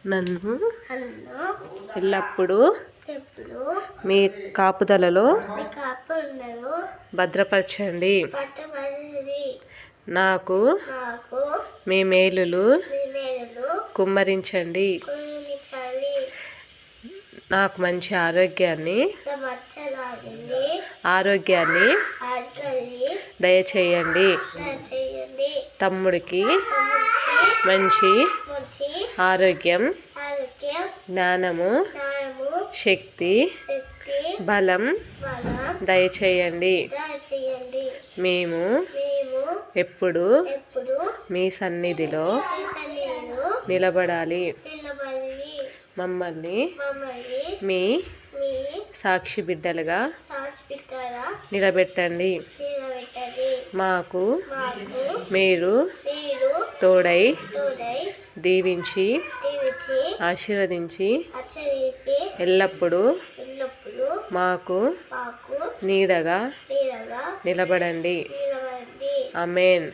నన్ను ఎల్లప్పుడూ మీ కాపుదలలో భద్రపరచండి. నాకు మీ మేలులు కుమ్మరించండి. నాకు మంచి ఆరోగ్యాన్ని దయచేయండి. తమ్ముడికి మంచి ఆరోగ్యం, జ్ఞానము, శక్తి, బలం దయచేయండి. మేము ఎప్పుడు మీ సన్నిధిలో నిలబడాలి. మమ్మల్ని మీ సాక్షి బిడ్డలుగా నిలబెట్టండి. మాకు మీరు తోడై దీవించి ఆశీర్వదించి ఎల్లప్పుడూ మాకు నీడగా నిలబడండి. ఆమేన్.